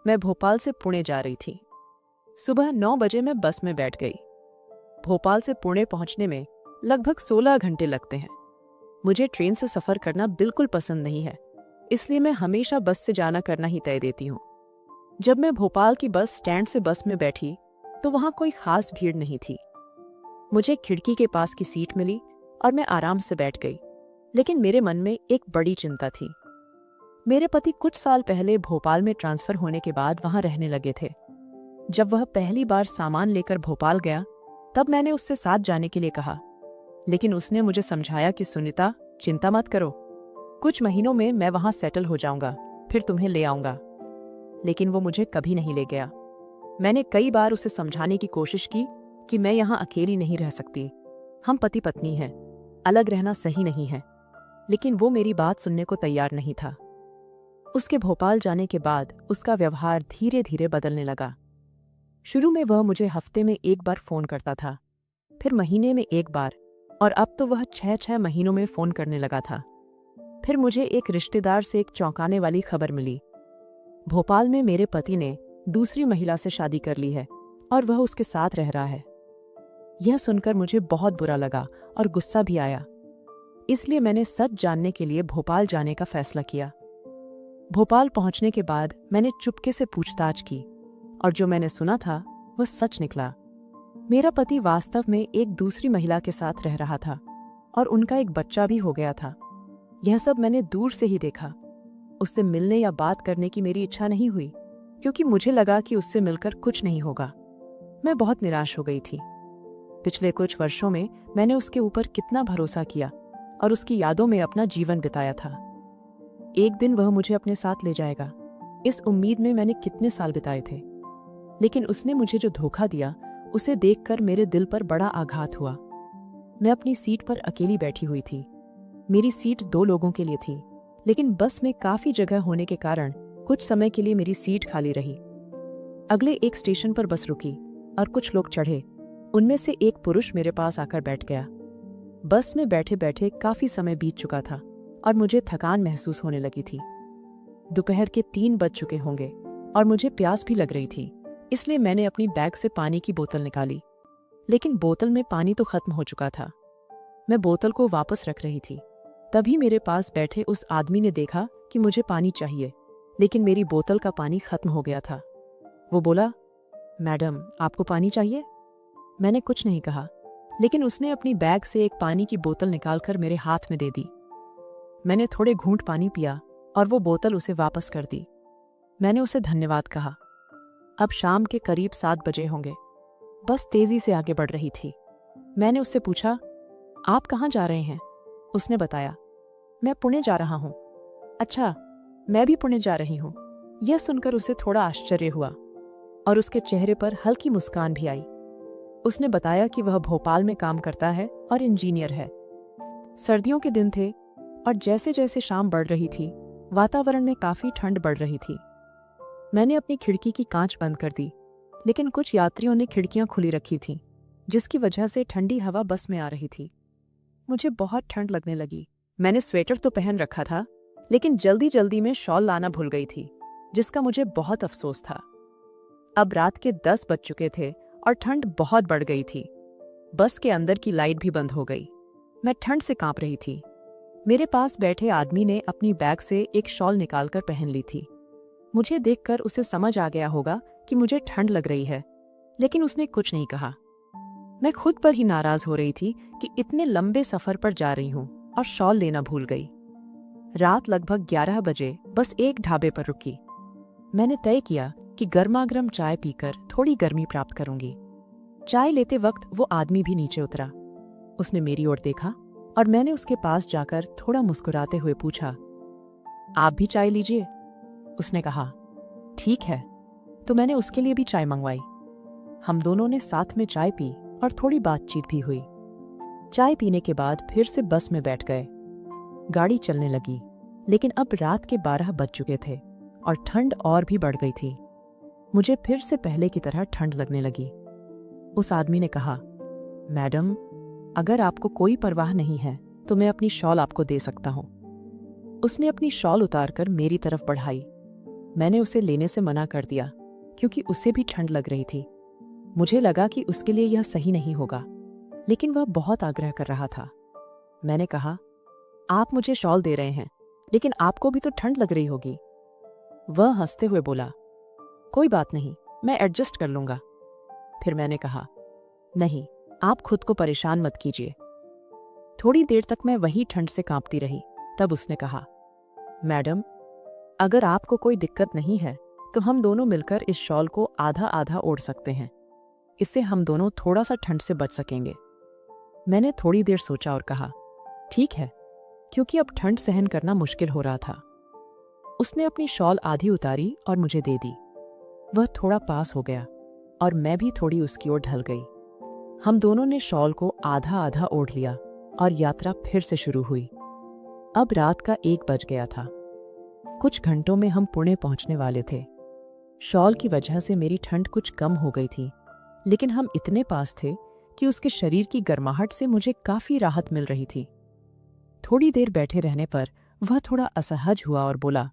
मैं भोपाल से पुणे जा रही थी। सुबह 9 बजे मैं बस में बैठ गई। भोपाल से पुणे पहुंचने में लगभग 16 घंटे लगते हैं। मुझे ट्रेन से सफ़र करना बिल्कुल पसंद नहीं है, इसलिए मैं हमेशा बस से जाना करना ही तय देती हूँ। जब मैं भोपाल की बस स्टैंड से बस में बैठी तो वहाँ कोई खास भीड़ नहीं थी। मुझे खिड़की के पास की सीट मिली और मैं आराम से बैठ गई, लेकिन मेरे मन में एक बड़ी चिंता थी। मेरे पति कुछ साल पहले भोपाल में ट्रांसफर होने के बाद वहां रहने लगे थे। जब वह पहली बार सामान लेकर भोपाल गया तब मैंने उससे साथ जाने के लिए कहा, लेकिन उसने मुझे समझाया कि सुनीता, चिंता मत करो, कुछ महीनों में मैं वहां सेटल हो जाऊंगा, फिर तुम्हें ले आऊंगा। लेकिन वो मुझे कभी नहीं ले गया। मैंने कई बार उसे समझाने की कोशिश की कि मैं यहाँ अकेली नहीं रह सकती, हम पति पत्नी हैं, अलग रहना सही नहीं है, लेकिन वो मेरी बात सुनने को तैयार नहीं था। उसके भोपाल जाने के बाद उसका व्यवहार धीरे धीरे बदलने लगा। शुरू में वह मुझे हफ्ते में एक बार फोन करता था, फिर महीने में एक बार, और अब तो वह 6-6 महीनों में फोन करने लगा था। फिर मुझे एक रिश्तेदार से एक चौंकाने वाली खबर मिली। भोपाल में मेरे पति ने दूसरी महिला से शादी कर ली है और वह उसके साथ रह रहा है। यह सुनकर मुझे बहुत बुरा लगा और गुस्सा भी आया। इसलिए मैंने सच जानने के लिए भोपाल जाने का फैसला किया। भोपाल पहुंचने के बाद मैंने चुपके से पूछताछ की और जो मैंने सुना था वह सच निकला। मेरा पति वास्तव में एक दूसरी महिला के साथ रह रहा था और उनका एक बच्चा भी हो गया था। यह सब मैंने दूर से ही देखा। उससे मिलने या बात करने की मेरी इच्छा नहीं हुई, क्योंकि मुझे लगा कि उससे मिलकर कुछ नहीं होगा। मैं बहुत निराश हो गई थी। पिछले कुछ वर्षों में मैंने उसके ऊपर कितना भरोसा किया और उसकी यादों में अपना जीवन बिताया था। एक दिन वह मुझे अपने साथ ले जाएगा, इस उम्मीद में मैंने कितने साल बिताए थे। लेकिन उसने मुझे जो धोखा दिया उसे देखकर मेरे दिल पर बड़ा आघात हुआ। मैं अपनी सीट पर अकेली बैठी हुई थी। मेरी सीट 2 लोगों के लिए थी, लेकिन बस में काफी जगह होने के कारण कुछ समय के लिए मेरी सीट खाली रही। अगले एक स्टेशन पर बस रुकी और कुछ लोग चढ़े। उनमें से एक पुरुष मेरे पास आकर बैठ गया। बस में बैठे बैठे काफी समय बीत चुका था और मुझे थकान महसूस होने लगी थी। दोपहर के 3 बज चुके होंगे और मुझे प्यास भी लग रही थी, इसलिए मैंने अपनी बैग से पानी की बोतल निकाली, लेकिन बोतल में पानी तो खत्म हो चुका था। मैं बोतल को वापस रख रही थी, तभी मेरे पास बैठे उस आदमी ने देखा कि मुझे पानी चाहिए, लेकिन मेरी बोतल का पानी खत्म हो गया था। वो बोला, मैडम, आपको पानी चाहिए? मैंने कुछ नहीं कहा, लेकिन उसने अपनी बैग से एक पानी की बोतल निकालकर मेरे हाथ में दे दी। मैंने थोड़े घूंट पानी पिया और वो बोतल उसे वापस कर दी। मैंने उसे धन्यवाद कहा। अब शाम के करीब 7 बजे होंगे। बस तेजी से आगे बढ़ रही थी। मैंने उससे पूछा, आप कहाँ जा रहे हैं? उसने बताया, मैं पुणे जा रहा हूँ। अच्छा, मैं भी पुणे जा रही हूँ। यह सुनकर उसे थोड़ा आश्चर्य हुआ और उसके चेहरे पर हल्की मुस्कान भी आई। उसने बताया कि वह भोपाल में काम करता है और इंजीनियर है। सर्दियों के दिन थे और जैसे जैसे शाम बढ़ रही थी, वातावरण में काफी ठंड बढ़ रही थी। मैंने अपनी खिड़की की कांच बंद कर दी, लेकिन कुछ यात्रियों ने खिड़कियां खुली रखी थीं, जिसकी वजह से ठंडी हवा बस में आ रही थी। मुझे बहुत ठंड लगने लगी। मैंने स्वेटर तो पहन रखा था, लेकिन जल्दी जल्दी में शॉल लाना भूल गई थी, जिसका मुझे बहुत अफसोस था। अब रात के 10 बज चुके थे और ठंड बहुत बढ़ गई थी। बस के अंदर की लाइट भी बंद हो गई। मैं ठंड से कांप रही थी। मेरे पास बैठे आदमी ने अपनी बैग से एक शॉल निकालकर पहन ली थी। मुझे देखकर उसे समझ आ गया होगा कि मुझे ठंड लग रही है, लेकिन उसने कुछ नहीं कहा। मैं खुद पर ही नाराज हो रही थी कि इतने लंबे सफर पर जा रही हूँ और शॉल लेना भूल गई। रात लगभग 11 बजे बस एक ढाबे पर रुकी। मैंने तय किया कि गर्मागर्म चाय पीकर थोड़ी गर्मी प्राप्त करूंगी। चाय लेते वक्त वो आदमी भी नीचे उतरा। उसने मेरी ओर देखा और मैंने उसके पास जाकर थोड़ा मुस्कुराते हुए पूछा, आप भी चाय लीजिए? उसने कहा, ठीक है। तो मैंने उसके लिए भी चाय मंगवाई। हम दोनों ने साथ में चाय पी और थोड़ी बातचीत भी हुई। चाय पीने के बाद फिर से बस में बैठ गए। गाड़ी चलने लगी, लेकिन अब रात के 12 बज चुके थे और ठंड और भी बढ़ गई थी। मुझे फिर से पहले की तरह ठंड लगने लगी। उस आदमी ने कहा, मैडम, अगर आपको कोई परवाह नहीं है तो मैं अपनी शॉल आपको दे सकता हूँ। उसने अपनी शॉल उतारकर मेरी तरफ बढ़ाई। मैंने उसे लेने से मना कर दिया क्योंकि उसे भी ठंड लग रही थी। मुझे लगा कि उसके लिए यह सही नहीं होगा, लेकिन वह बहुत आग्रह कर रहा था। मैंने कहा, आप मुझे शॉल दे रहे हैं, लेकिन आपको भी तो ठंड लग रही होगी। वह हंसते हुए बोला, कोई बात नहीं, मैं एडजस्ट कर लूंगा। फिर मैंने कहा, नहीं, आप खुद को परेशान मत कीजिए। थोड़ी देर तक मैं वही ठंड से कांपती रही। तब उसने कहा, मैडम, अगर आपको कोई दिक्कत नहीं है तो हम दोनों मिलकर इस शॉल को आधा आधा ओढ़ सकते हैं। इससे हम दोनों थोड़ा सा ठंड से बच सकेंगे। मैंने थोड़ी देर सोचा और कहा, ठीक है, क्योंकि अब ठंड सहन करना मुश्किल हो रहा था। उसने अपनी शॉल आधी उतारी और मुझे दे दी। वह थोड़ा पास हो गया और मैं भी थोड़ी उसकी ओर ढल गई। हम दोनों ने शॉल को आधा आधा ओढ़ लिया और यात्रा फिर से शुरू हुई। अब रात का 1 बज गया था। कुछ घंटों में हम पुणे पहुंचने वाले थे। शॉल की वजह से मेरी ठंड कुछ कम हो गई थी, लेकिन हम इतने पास थे कि उसके शरीर की गर्माहट से मुझे काफी राहत मिल रही थी। थोड़ी देर बैठे रहने पर वह थोड़ा असहज हुआ और बोला,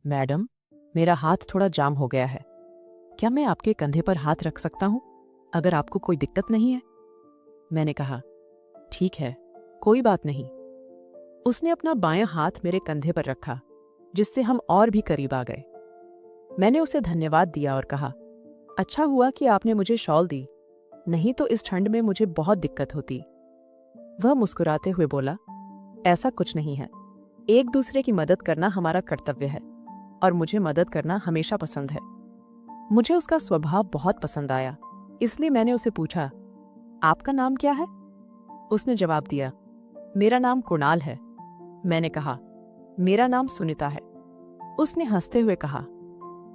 मैडम, मेरा हाथ थोड़ा जाम हो गया है। क्या मैं आपके कंधे पर हाथ रख सकता हूं, अगर आपको कोई दिक्कत नहीं है? मैंने कहा, ठीक है, कोई बात नहीं। उसने अपना बायां हाथ मेरे कंधे पर रखा, जिससे हम और भी करीब आ गए। मैंने उसे धन्यवाद दिया और कहा, अच्छा हुआ कि आपने मुझे शॉल दी, नहीं तो इस ठंड में मुझे बहुत दिक्कत होती। वह मुस्कुराते हुए बोला, ऐसा कुछ नहीं है, एक दूसरे की मदद करना हमारा कर्तव्य है और मुझे मदद करना हमेशा पसंद है। मुझे उसका स्वभाव बहुत पसंद आया, इसलिए मैंने उसे पूछा, आपका नाम क्या है? उसने जवाब दिया, मेरा नाम कुणाल है। मैंने कहा, मेरा नाम सुनीता है। उसने हंसते हुए कहा,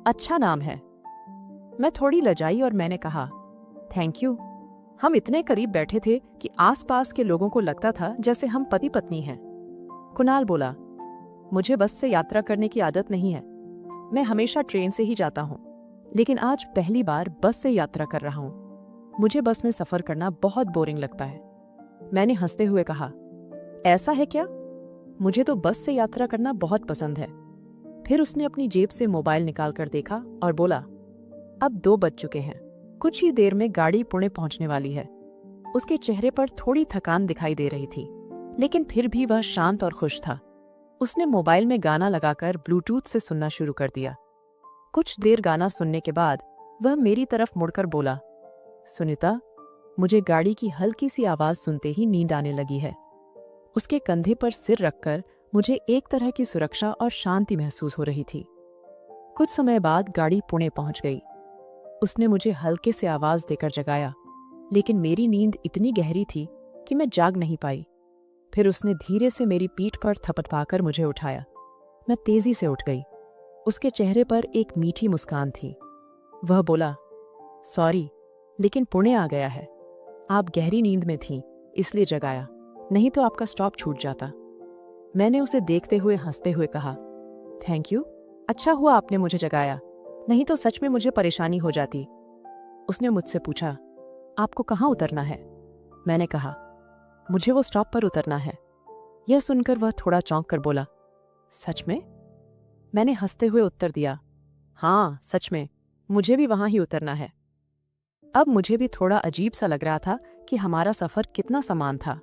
अच्छा नाम है। मैं थोड़ी लजाई और मैंने कहा, थैंक यू। हम इतने करीब बैठे थे कि आसपास के लोगों को लगता था जैसे हम पति पत्नी हैं। कुणाल बोला, मुझे बस से यात्रा करने की आदत नहीं है, मैं हमेशा ट्रेन से ही जाता हूँ, लेकिन आज पहली बार बस से यात्रा कर रहा हूँ। मुझे बस में सफर करना बहुत बोरिंग लगता है। मैंने हंसते हुए कहा, ऐसा है क्या? मुझे तो बस से यात्रा करना बहुत पसंद है। फिर उसने अपनी जेब से मोबाइल निकालकर देखा और बोला, अब 2 बज चुके हैं, कुछ ही देर में गाड़ी पुणे पहुंचने वाली है। उसके चेहरे पर थोड़ी थकान दिखाई दे रही थी, लेकिन फिर भी वह शांत और खुश था। उसने मोबाइल में गाना लगाकर ब्लूटूथ से सुनना शुरू कर दिया। कुछ देर गाना सुनने के बाद वह मेरी तरफ मुड़कर बोला, सुनीता, मुझे गाड़ी की हल्की सी आवाज सुनते ही नींद आने लगी है। उसके कंधे पर सिर रखकर मुझे एक तरह की सुरक्षा और शांति महसूस हो रही थी। कुछ समय बाद गाड़ी पुणे पहुंच गई। उसने मुझे हल्के से आवाज देकर जगाया, लेकिन मेरी नींद इतनी गहरी थी कि मैं जाग नहीं पाई। फिर उसने धीरे से मेरी पीठ पर थपथपाकर मुझे उठाया। मैं तेजी से उठ गई। उसके चेहरे पर एक मीठी मुस्कान थी। वह बोला, सॉरी, लेकिन पुणे आ गया है। आप गहरी नींद में थीं, इसलिए जगाया, नहीं तो आपका स्टॉप छूट जाता। मैंने उसे देखते हुए हंसते हुए कहा, थैंक यू, अच्छा हुआ आपने मुझे जगाया, नहीं तो सच में मुझे परेशानी हो जाती। उसने मुझसे पूछा, आपको कहाँ उतरना है? मैंने कहा, मुझे वो स्टॉप पर उतरना है। यह सुनकर वह थोड़ा चौंक कर बोला, सच में? मैंने हंसते हुए उत्तर दिया, हाँ सच में, मुझे भी वहां ही उतरना है। अब मुझे भी थोड़ा अजीब सा लग रहा था कि हमारा सफर कितना समान था।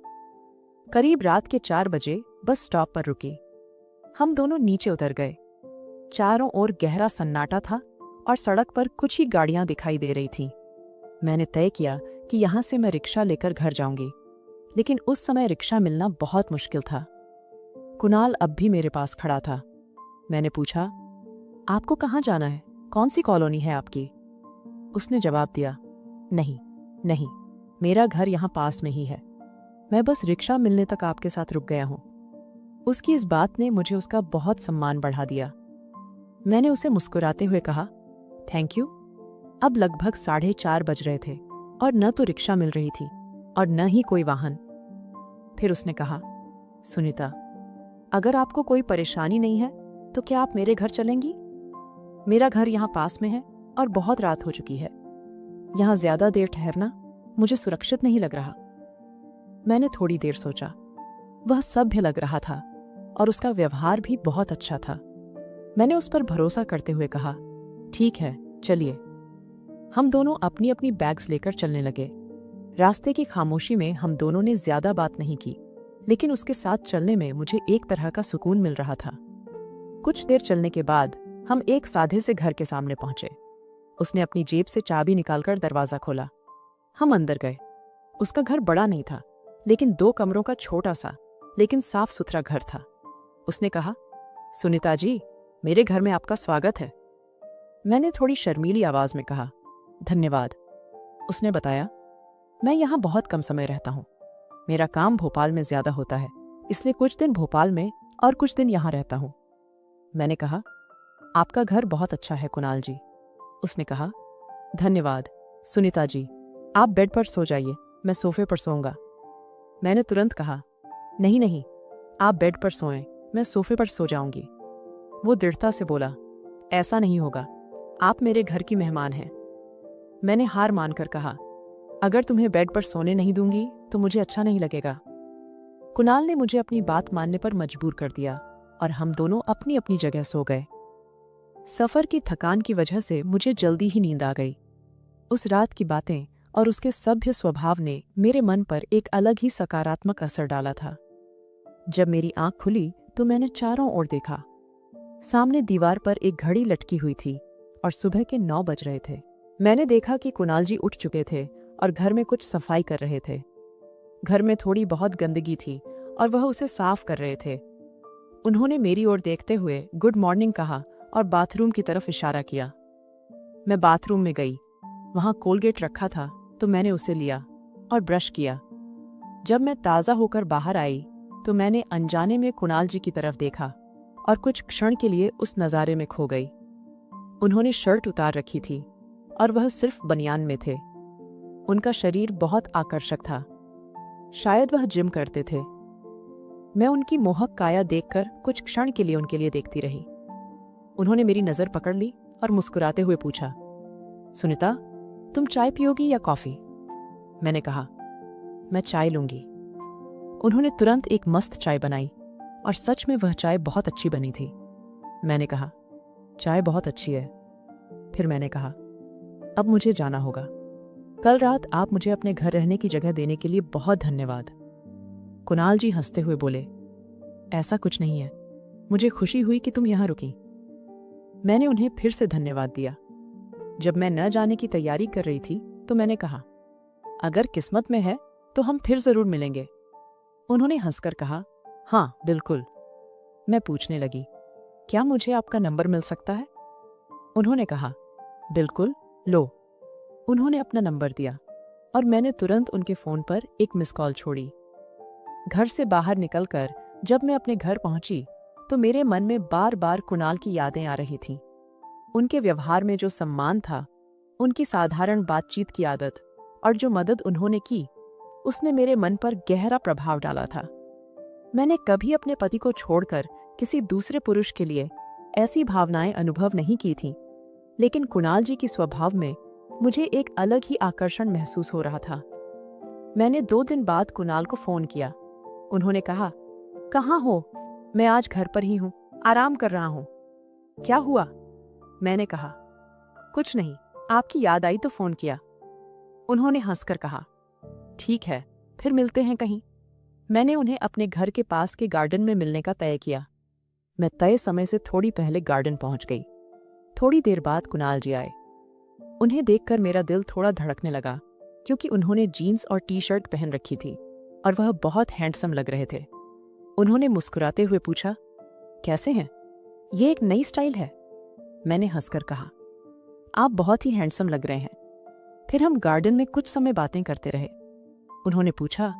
करीब रात के 4 बजे बस स्टॉप पर रुकी। हम दोनों नीचे उतर गए। चारों ओर गहरा सन्नाटा था और सड़क पर कुछ ही गाड़ियां दिखाई दे रही थीं। मैंने तय किया कि यहां से मैं रिक्शा लेकर घर जाऊंगी, लेकिन उस समय रिक्शा मिलना बहुत मुश्किल था। कुणाल अब भी मेरे पास खड़ा था। मैंने पूछा, आपको कहाँ जाना है? कौन सी कॉलोनी है आपकी? उसने जवाब दिया, नहीं नहीं, मेरा घर यहाँ पास में ही है। मैं बस रिक्शा मिलने तक आपके साथ रुक गया हूँ। उसकी इस बात ने मुझे उसका बहुत सम्मान बढ़ा दिया। मैंने उसे मुस्कुराते हुए कहा, थैंक यू। अब लगभग 4:30 बज रहे थे और न तो रिक्शा मिल रही थी और न ही कोई वाहन। फिर उसने कहा, सुनीता, अगर आपको कोई परेशानी नहीं है तो क्या आप मेरे घर चलेंगी? मेरा घर यहाँ पास में है और बहुत रात हो चुकी है। यहाँ ज्यादा देर ठहरना मुझे सुरक्षित नहीं लग रहा। मैंने थोड़ी देर सोचा। वह सभ्य लग रहा था और उसका व्यवहार भी बहुत अच्छा था। मैंने उस पर भरोसा करते हुए कहा, ठीक है, चलिए। हम दोनों अपनी अपनी बैग्स लेकर चलने लगे। रास्ते की खामोशी में हम दोनों ने ज्यादा बात नहीं की, लेकिन उसके साथ चलने में मुझे एक तरह का सुकून मिल रहा था। कुछ देर चलने के बाद हम एक साधे से घर के सामने पहुंचे। उसने अपनी जेब से चाबी निकालकर दरवाजा खोला। हम अंदर गए। उसका घर बड़ा नहीं था, लेकिन 2 कमरों का छोटा सा लेकिन साफ सुथरा घर था। उसने कहा, सुनीता जी, मेरे घर में आपका स्वागत है। मैंने थोड़ी शर्मीली आवाज में कहा, धन्यवाद। उसने बताया, मैं यहाँ बहुत कम समय रहता हूँ। मेरा काम भोपाल में ज्यादा होता है, इसलिए कुछ दिन भोपाल में और कुछ दिन यहाँ रहता हूँ। मैंने कहा, आपका घर बहुत अच्छा है कुणाल जी। उसने कहा, धन्यवाद। सुनीता जी, आप बेड पर सो जाइए, मैं सोफे पर सोऊंगा। मैंने तुरंत कहा, नहीं नहीं, आप बेड पर सोएं, मैं सोफे पर सो जाऊंगी। वो दृढ़ता से बोला, ऐसा नहीं होगा, आप मेरे घर की मेहमान हैं। मैंने हार मानकर कहा, अगर तुम्हें बेड पर सोने नहीं दूंगी तो मुझे अच्छा नहीं लगेगा। कुणाल ने मुझे अपनी बात मानने पर मजबूर कर दिया और हम दोनों अपनी अपनी जगह सो गए। सफर की थकान की वजह से मुझे जल्दी ही नींद आ गई। उस रात की बातें और उसके सभ्य स्वभाव ने मेरे मन पर एक अलग ही सकारात्मक असर डाला था। जब मेरी आंख खुली तो मैंने चारों ओर देखा। सामने दीवार पर एक घड़ी लटकी हुई थी और सुबह के 9 बज रहे थे। मैंने देखा कि कुणाल जी उठ चुके थे और घर में कुछ सफाई कर रहे थे। घर में थोड़ी बहुत गंदगी थी और वह उसे साफ कर रहे थे। उन्होंने मेरी ओर देखते हुए गुड मॉर्निंग कहा और बाथरूम की तरफ इशारा किया। मैं बाथरूम में गई। वहां कोलगेट रखा था तो मैंने उसे लिया और ब्रश किया। जब मैं ताज़ा होकर बाहर आई तो मैंने अनजाने में कुणाल जी की तरफ देखा और कुछ क्षण के लिए उस नज़ारे में खो गई। उन्होंने शर्ट उतार रखी थी और वह सिर्फ बनियान में थे। उनका शरीर बहुत आकर्षक था। शायद वह जिम करते थे। मैं उनकी मोहक काया देखकर कुछ क्षण के लिए उनके लिए देखती रही। उन्होंने मेरी नज़र पकड़ ली और मुस्कुराते हुए पूछा, सुनीता, तुम चाय पियोगी या कॉफी? मैंने कहा, मैं चाय लूंगी। उन्होंने तुरंत एक मस्त चाय बनाई और सच में वह चाय बहुत अच्छी बनी थी। मैंने कहा, चाय बहुत अच्छी है। फिर मैंने कहा, अब मुझे जाना होगा। कल रात आप मुझे अपने घर रहने की जगह देने के लिए बहुत धन्यवाद। कुणाल जी हंसते हुए बोले, ऐसा कुछ नहीं है, मुझे खुशी हुई कि तुम यहां रुकी। मैंने उन्हें फिर से धन्यवाद दिया। जब मैं न जाने की तैयारी कर रही थी तो मैंने कहा, अगर किस्मत में है तो हम फिर जरूर मिलेंगे। उन्होंने हंसकर कहा, हाँ बिल्कुल। मैं पूछने लगी, क्या मुझे आपका नंबर मिल सकता है? उन्होंने कहा, बिल्कुल, लो। उन्होंने अपना नंबर दिया और मैंने तुरंत उनके फोन पर एक मिस कॉल छोड़ी। घर से बाहर निकलकर जब मैं अपने घर पहुंची तो मेरे मन में बार बार कुणाल की यादें आ रही थीं। उनके व्यवहार में जो सम्मान था, उनकी साधारण बातचीत की आदत और जो मदद उन्होंने की, उसने मेरे मन पर गहरा प्रभाव डाला था। मैंने कभी अपने पति को छोड़कर किसी दूसरे पुरुष के लिए ऐसी भावनाएं अनुभव नहीं की थीं, लेकिन कुणाल जी की स्वभाव में मुझे एक अलग ही आकर्षण महसूस हो रहा था। मैंने 2 दिन बाद कुणाल को फोन किया। उन्होंने कहा, कहाँ हो? मैं आज घर पर ही हूँ, आराम कर रहा हूँ। क्या हुआ? मैंने कहा, कुछ नहीं, आपकी याद आई तो फोन किया। उन्होंने हंसकर कहा, ठीक है, फिर मिलते हैं कहीं। मैंने उन्हें अपने घर के पास के गार्डन में मिलने का तय किया। मैं तय समय से थोड़ी पहले गार्डन पहुंच गई। थोड़ी देर बाद कुणाल जी आए। उन्हें देखकर मेरा दिल थोड़ा धड़कने लगा, क्योंकि उन्होंने जीन्स और टी-शर्ट पहन रखी थी और वह बहुत हैंडसम लग रहे थे। उन्होंने मुस्कुराते हुए पूछा, कैसे हैं? ये एक नई स्टाइल है। मैंने हंसकर कहा, आप बहुत ही हैंडसम लग रहे हैं। फिर हम गार्डन में कुछ समय बातें करते रहे। उन्होंने पूछा,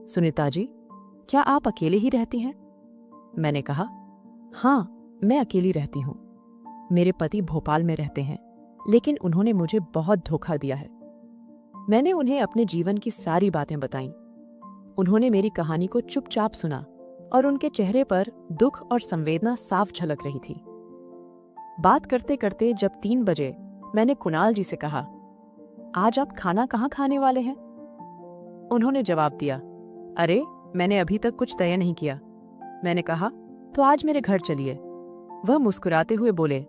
सुनीता जी, क्या आप अकेले ही रहती हैं? मैंने कहा, हाँ, मैं अकेली रहती हूँ। मेरे पति भोपाल में रहते हैं, लेकिन उन्होंने मुझे बहुत धोखा दिया है। मैंने उन्हें अपने जीवन की सारी बातें बताईं। उन्होंने मेरी कहानी को चुपचाप सुना और उनके चेहरे पर दुख और संवेदना साफ झलक रही थी। बात करते करते जब 3 बजे मैंने कुणाल जी से कहा, आज आप खाना कहाँ खाने वाले हैं? उन्होंने जवाब दिया, अरे, मैंने अभी तक कुछ तय नहीं किया। मैंने कहा, तो आज मेरे घर चलिए। वह मुस्कुराते हुए बोले,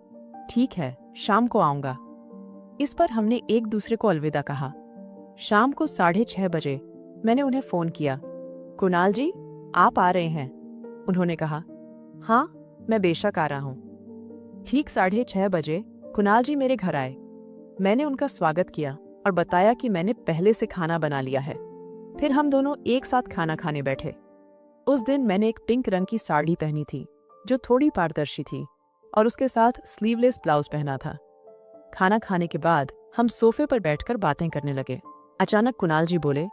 ठीक है, शाम को आऊंगा। इस पर हमने एक दूसरे को अलविदा कहा। शाम को 6:30 बजे मैंने उन्हें फोन किया। कुणाल जी, आप आ रहे हैं? उन्होंने कहा, हाँ, मैं बेशक आ रहा हूँ। ठीक 6:30 बजे कुणाल जी मेरे घर आए। मैंने उनका स्वागत किया और बताया कि मैंने पहले से खाना बना लिया है। फिर हम दोनों एक साथ खाना खाने बैठे। उस दिन मैंने एक पिंक रंग की साड़ी पहनी थी जो थोड़ी पारदर्शी थी और उसके साथ स्लीवलेस ब्लाउज पहना था। खाना खाने के बाद हम सोफे पर बैठकर बातें करने लगे। अचानक कुणाल जी बोले,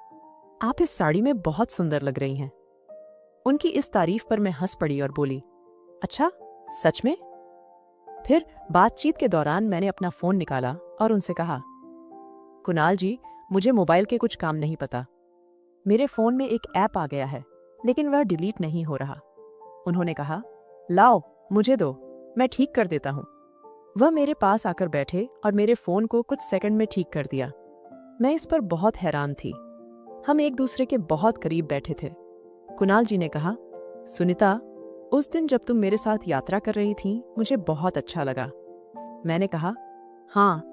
आप इस साड़ी में बहुत सुंदर लग रही हैं। उनकी इस तारीफ पर मैं हंस पड़ी और बोली, अच्छा, सच में? फिर बातचीत के दौरान मैंने अपना फोन निकाला और उनसे कहा, कुणाल जी, मुझे मोबाइल के कुछ काम नहीं पता। मेरे फोन में एक ऐप आ गया है लेकिन वह डिलीट नहीं हो रहा। उन्होंने कहा, लाओ मुझे दो, मैं ठीक कर देता हूं। वह मेरे पास आकर बैठे और मेरे फोन को कुछ सेकंड में ठीक कर दिया। मैं इस पर बहुत हैरान थी। हम एक दूसरे के बहुत करीब बैठे थे। कुणाल जी ने कहा, सुनीता, उस दिन जब तुम मेरे साथ यात्रा कर रही थी मुझे बहुत अच्छा लगा। मैंने कहा, हाँ,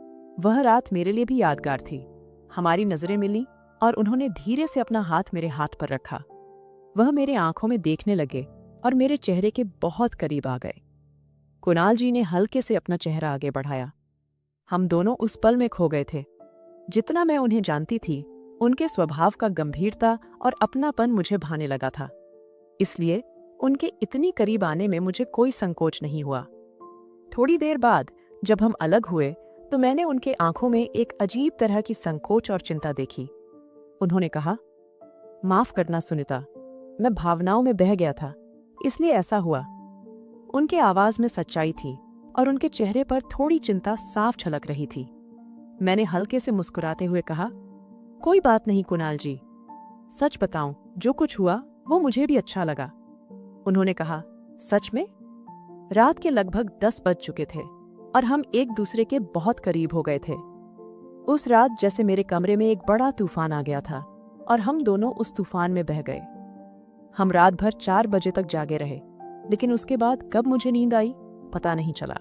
वह रात मेरे लिए भी यादगार थी। हमारी नजरें मिली और उन्होंने धीरे से अपना हाथ मेरे हाथ पर रखा। वह मेरे आंखों में देखने लगे और मेरे चेहरे के बहुत करीब आ गए। कुणाल जी ने हल्के से अपना चेहरा आगे बढ़ाया। हम दोनों उस पल में खो गए थे। जितना मैं उन्हें जानती थी, उनके स्वभाव का गंभीरता और अपनापन मुझे भाने लगा था। इसलिए उनके इतनी करीब आने में मुझे कोई संकोच नहीं हुआ। थोड़ी देर बाद जब हम अलग हुए तो मैंने उनके आंखों में एक अजीब तरह की संकोच और चिंता देखी। उन्होंने कहा, माफ करना सुनीता, मैं भावनाओं में बह गया था, इसलिए ऐसा हुआ। उनके आवाज में सच्चाई थी और उनके चेहरे पर थोड़ी चिंता साफ झलक रही थी। मैंने हल्के से मुस्कुराते हुए कहा, कोई बात नहीं कुणाल जी, सच बताऊं, जो कुछ हुआ वो मुझे भी अच्छा लगा। उन्होंने कहा, सच में? रात के लगभग 10 बज चुके थे और हम एक दूसरे के बहुत करीब हो गए थे। उस रात जैसे मेरे कमरे में एक बड़ा तूफान आ गया था और हम दोनों उस तूफान में बह गए। हम रात भर 4 बजे तक जागे रहे, लेकिन उसके बाद कब मुझे नींद आई पता नहीं चला।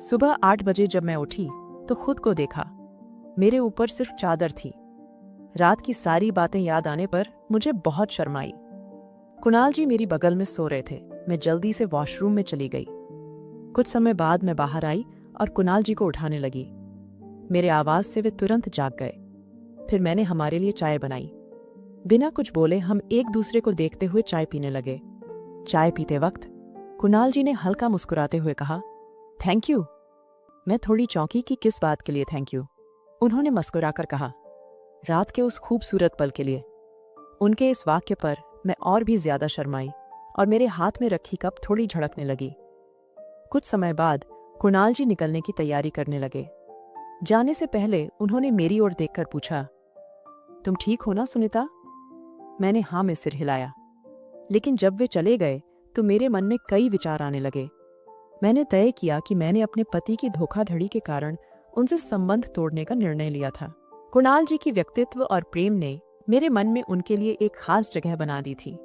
सुबह 8 बजे जब मैं उठी तो खुद को देखा, मेरे ऊपर सिर्फ चादर थी। रात की सारी बातें याद आने पर मुझे बहुत शर्म आई। कुणाल जी मेरी बगल में सो रहे थे। मैं जल्दी से वॉशरूम में चली गई। कुछ समय बाद मैं बाहर आई और कुणाल जी को उठाने लगी। मेरे आवाज से वे तुरंत जाग गए। फिर मैंने हमारे लिए चाय बनाई। बिना कुछ बोले हम एक दूसरे को देखते हुए चाय पीने लगे। चाय पीते वक्त कुणाल जी ने हल्का मुस्कुराते हुए कहा, थैंक यू। मैं थोड़ी चौंकी कि किस बात के लिए थैंक यू। उन्होंने मुस्कुराकर कहा, रात के उस खूबसूरत पल के लिए। उनके इस वाक्य पर मैं और भी ज्यादा शर्माई और मेरे हाथ में रखी कप थोड़ी झड़कने लगी। कुछ समय बाद कुणाल जी निकलने की तैयारी करने लगे। जाने से पहले उन्होंने मेरी ओर देखकर पूछा, तुम ठीक हो ना सुनीता? मैंने हाँ में सिर हिलाया। लेकिन जब वे चले गए तो मेरे मन में कई विचार आने लगे। मैंने तय किया कि मैंने अपने पति की धोखाधड़ी के कारण उनसे संबंध तोड़ने का निर्णय लिया था। कुणाल जी की व्यक्तित्व और प्रेम ने मेरे मन में उनके लिए एक खास जगह बना दी थी।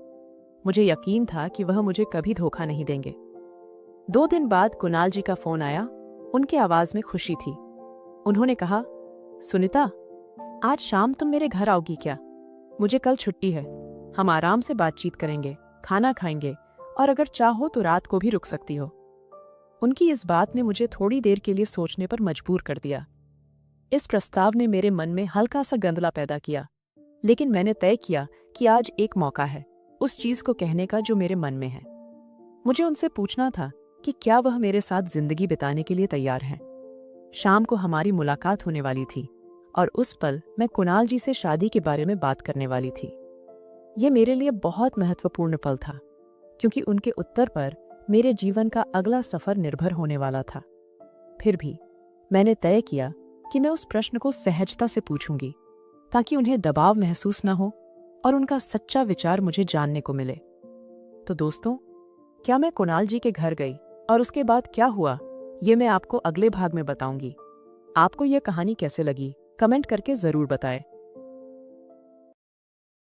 मुझे यकीन था कि वह मुझे कभी धोखा नहीं देंगे। 2 दिन बाद कुणाल जी का फोन आया। उनकी आवाज में खुशी थी। उन्होंने कहा, सुनीता, आज शाम तुम मेरे घर आओगी क्या? मुझे कल छुट्टी है। हम आराम से बातचीत करेंगे, खाना खाएंगे और अगर चाहो तो रात को भी रुक सकती हो। उनकी इस बात ने मुझे थोड़ी देर के लिए सोचने पर मजबूर कर दिया। इस प्रस्ताव ने मेरे मन में हल्का सा गंदला पैदा किया, लेकिन मैंने तय किया कि आज एक मौका है उस चीज को कहने का जो मेरे मन में है। मुझे उनसे पूछना था कि क्या वह मेरे साथ जिंदगी बिताने के लिए तैयार हैं। शाम को हमारी मुलाकात होने वाली थी और उस पल मैं कुणाल जी से शादी के बारे में बात करने वाली थी। यह मेरे लिए बहुत महत्वपूर्ण पल था, क्योंकि उनके उत्तर पर मेरे जीवन का अगला सफर निर्भर होने वाला था। फिर भी मैंने तय किया कि मैं उस प्रश्न को सहजता से पूछूंगी, ताकि उन्हें दबाव महसूस न हो और उनका सच्चा विचार मुझे जानने को मिले। तो दोस्तों, क्या मैं कुणाल जी के घर गई और उसके बाद क्या हुआ, ये मैं आपको अगले भाग में बताऊंगी। आपको यह कहानी कैसे लगी, कमेंट करके जरूर बताएं।